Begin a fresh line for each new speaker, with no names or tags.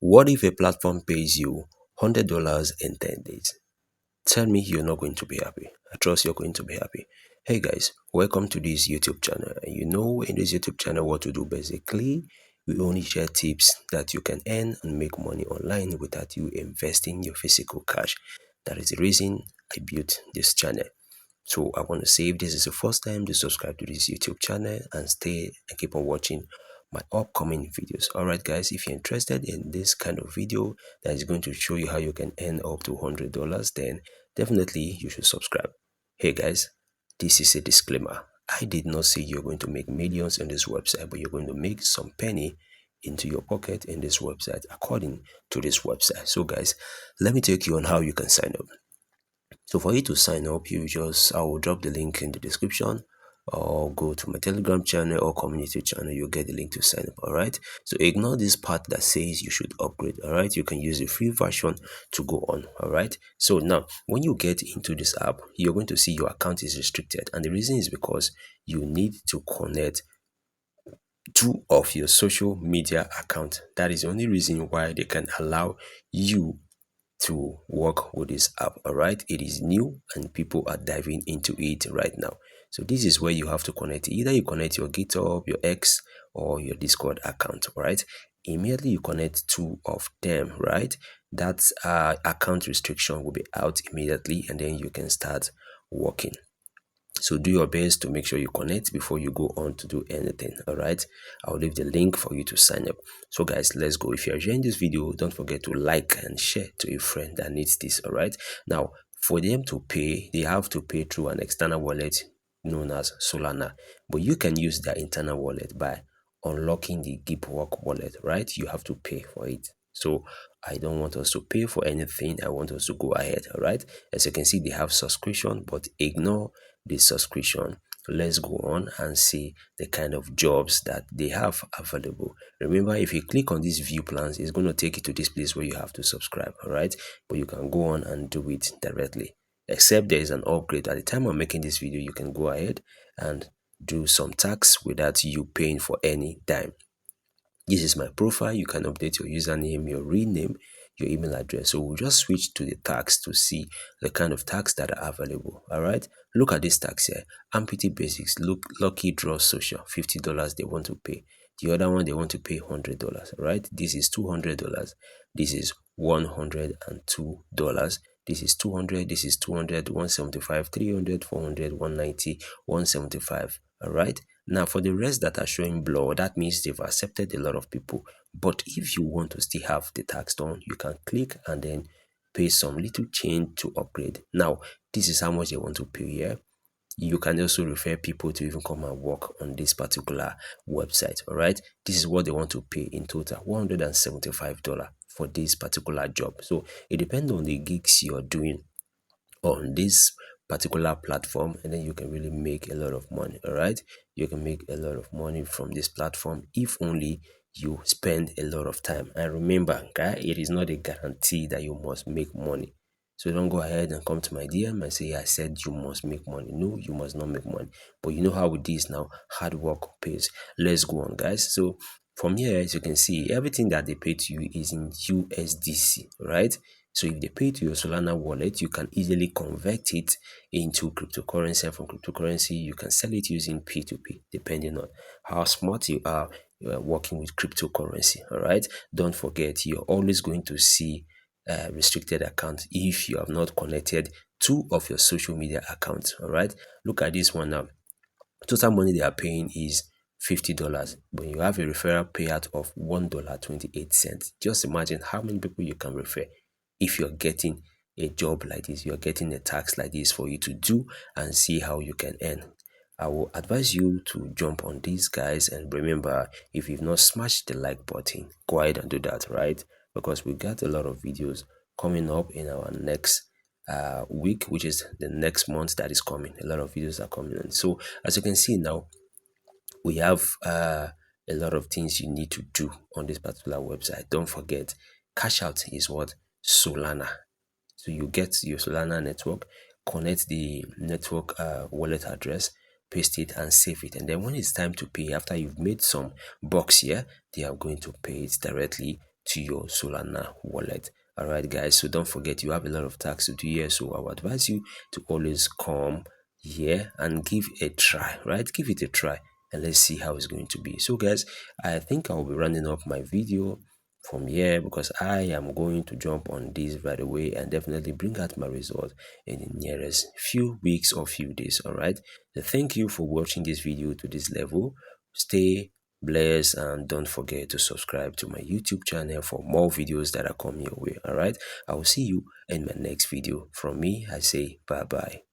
What if a platform pays you $100 in 10 days? Tell me you're not going to be happy. I trust you're going to be happy. Hey guys, welcome to this YouTube channel. You know, in this YouTube channel, what to do basically, we only share tips that you can earn and make money online without you investing your physical cash. That is the reason I built this channel. So I want to say if this is the first time to subscribe to this YouTube channel and stay and keep on watching my upcoming videos. Alright guys, if you're interested in this kind of video that is going to show you how you can earn up to $100, then definitely you should subscribe. Hey guys, this is a disclaimer. I did not say you're going to make millions on this website, but you're going to make some penny into your pocket in this website according to this website. So guys, let me take you on how you can sign up. So for you to sign up, I will drop the link in the description, or go to my Telegram channel or community channel. You'll get the link to sign up. All right. So ignore this part that says you should upgrade. All right. You can use the free version to go on. All right. So now when you get into this app, you're going to see your account is restricted. And the reason is because you need to connect two of your social media accounts. That is the only reason why they can allow you to work with this app. All right, it is new and people are diving into it right now. So this is where you have to connect. Either you connect your GitHub, your X, or your Discord account. All right, immediately you connect two of them, right? That account restriction will be out immediately, and then you can start working. So do your best to make sure you connect before you go on to do anything. All right, I'll leave the link for you to sign up. So guys, let's go. If you're enjoying this video, don't forget to like and share to a friend that needs this. All right, now for them to pay, they have to pay through an external wallet known as Solana, but you can use their internal wallet by unlocking the Gibwork wallet. Right, you have to pay for it. So I don't want us to pay for anything. I want us to go ahead. All right, as you can see, they have subscription, but ignore this subscription. Let's go on and see the kind of jobs that they have available. Remember, if you click on these view plans, it's going to take you to this place where you have to subscribe. All right, but you can go on and do it directly, except there is an upgrade. At the time I'm making this video, you can go ahead and do some tax without you paying for any dime. This is my profile. You can update your username, your real name, your email address. So we'll just switch to the tags to see the kind of tags that are available. All right, look at this tags here. Ampity Basics, look, Lucky Draw Social, $50 they want to pay. The other one they want to pay $100. All right, this is $200. This is $102. This is 200. This is 200, 175, 300, 400, 190, 175. All right, now for the rest that are showing blur, that means they've accepted a lot of people. But if you want to still have the tax done, you can click and then pay some little change to upgrade. Now this is how much they want to pay here. You can also refer people to even come and work on this particular website. All right, this is what they want to pay in total, $175 for this particular job. So it depends on the gigs you're doing on this particular platform, and then you can really make a lot of money. All right, you can make a lot of money from this platform if only you spend a lot of time. And remember, guy, it is not a guarantee that you must make money. So don't go ahead and come to my DM and say I said you must make money. No, you must not make money. But you know how it is now, hard work pays. Let's go on, guys. So from here, as you can see, everything that they pay to you is in USDC, right? So if they pay to your Solana wallet, you can easily convert it into cryptocurrency, and from cryptocurrency you can sell it using P2P, depending on how smart you are working with cryptocurrency. All right, don't forget, you're always going to see restricted accounts if you have not connected two of your social media accounts. All right, look at this one now. Total money they are paying is $50, but you have a referral payout of $1.28. Just imagine how many people you can refer if you're getting a job like this, you're getting a tax like this for you to do and see how you can earn. I will advise you to jump on these guys, and remember, if you've not smashed the like button, go ahead and do that, right? Because we got a lot of videos coming up in our next week, which is the next month that is coming. A lot of videos are coming in. So as you can see now, we have a lot of things you need to do on this particular website. Don't forget, cash out is what? Solana. So you get your Solana network, connect the network wallet address, paste it and save it, and then when it's time to pay, after you've made some bucks here, they are going to pay it directly to your Solana wallet. All right, guys, so don't forget you have a lot of tasks to do here, so I would advise you to always come here and give a try, right? Give it a try and let's see how it's going to be. So guys, I think I'll be running up my video from here because I am going to jump on this right away and definitely bring out my result in the nearest few weeks or few days. All right, so thank you for watching this video to this level. Stay blessed and don't forget to subscribe to my YouTube channel for more videos that are coming your way. All right, I will see you in my next video. From me, I say bye bye.